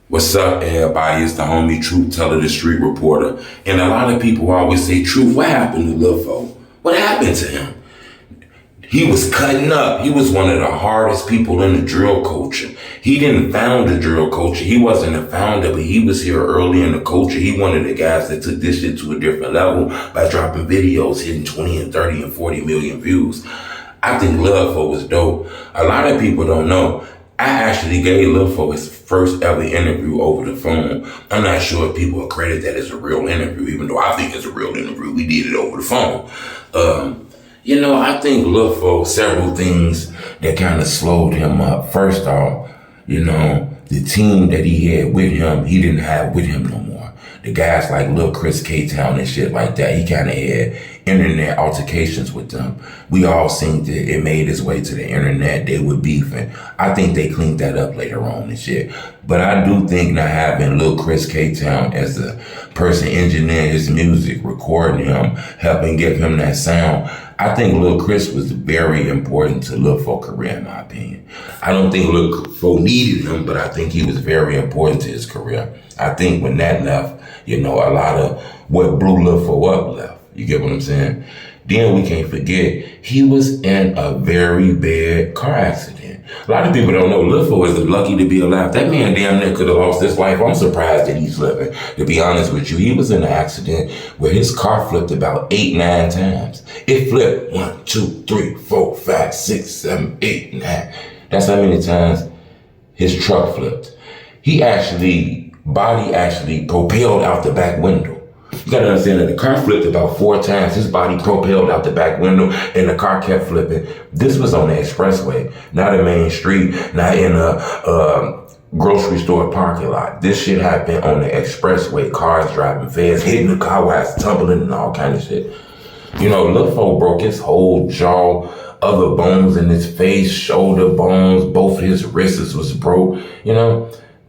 What's up, everybody? It's the homie Truth Teller, the street reporter. And a lot of people always say, Truth, what happened to Lil Fo? What happened to him? He was cutting up. He was one of the hardest people in the drill culture. He didn't found the drill culture. He wasn't a founder, but he was here early in the culture. He one of the guys that took this shit to a different level by dropping videos hitting 20 and 30 and 40 million views. I think Lil Fo was dope. A lot of people don't know. I actually gave Lil Fo his first ever interview over the phone. I'm not sure if people will credit that as a real interview, even though I think it's a real interview. We did it over the phone. I think Lil Fo, several things that kind of slowed him up. First off, the team that he had with him, he didn't have with him no more. The guys like Lil Chris K-Town and shit like that, he kind of had internet altercations with them. We all seen that it made its way to the internet. They were beefing. I think they cleaned that up later on and shit. But I do think not having Lil Chris K-Town as the person engineering his music, recording him, helping give him that sound, I think Lil Chris was very important to Lil Fo's career, in my opinion. I don't think Lil Fo needed him, but I think he was very important to his career. I think when that left, a lot of what blew Lil Fo up left. You get what I'm saying? Then we can't forget, he was in a very bad car accident. A lot of people don't know Lil Fo is lucky to be alive. That man damn near could have lost his life. I'm surprised that he's living, to be honest with you. He was in an accident where his car flipped about 8-9 times. It flipped 1, 2, 3, 4, 5, 6, 7, 8, 9. That's how many times his truck flipped. Body actually propelled out the back window. You gotta understand that the car flipped about 4 times. His body propelled out the back window and the car kept flipping. This was on the expressway, not a main street, not in a grocery store parking lot. This shit happened on the expressway, cars driving fast, hitting the car while it's tumbling and all kind of shit. Lil Fo broke his whole jaw, other bones in his face, shoulder bones, both his wrists was broke,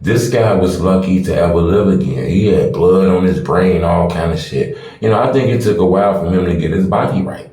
This guy was lucky to ever live again. He had blood on his brain, all kind of shit. I think it took a while for him to get his body right,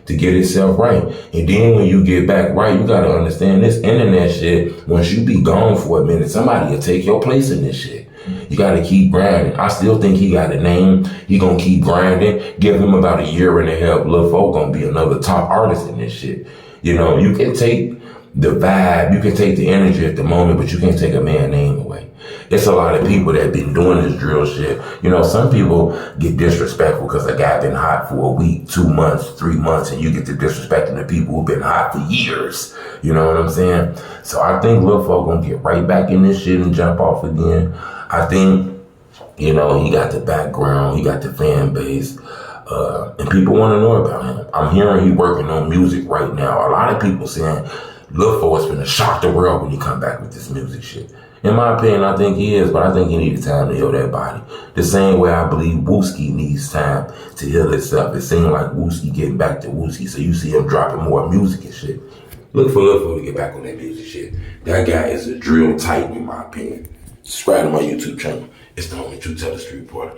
to get himself right. And then when you get back right, you gotta understand this internet shit, once you be gone for a minute, somebody will take your place in this shit. You gotta keep grinding. I still think he got a name. He gonna keep grinding. Give him about a year and a half. Lil Fo gonna be another top artist in this shit. You can take the vibe, you can take the energy at the moment, but you can't take a man's name away. It's a lot of people that been doing this drill shit. Some people get disrespectful because a guy been hot for a week, 2 months, 3 months, and you get to disrespecting the people who've been hot for years. You know what I'm saying? So I think Lil Fo gonna get right back in this shit and jump off again. I think, he got the background, he got the fan base. And people want to know about him. I'm hearing he working on music right now. A lot of people saying Lil Fo is gonna shock the world when he come back with this music shit. In my opinion, I think he is, but I think he needs time to heal that body. The same way I believe Wooski needs time to heal himself. It seems like Wooski getting back to Wooski, so you see him dropping more music and shit. Look for Lil Fo to get back on that music shit. That guy is a drill titan, in my opinion. Subscribe to my YouTube channel. It's the homie Truth Teller, Street Reporter.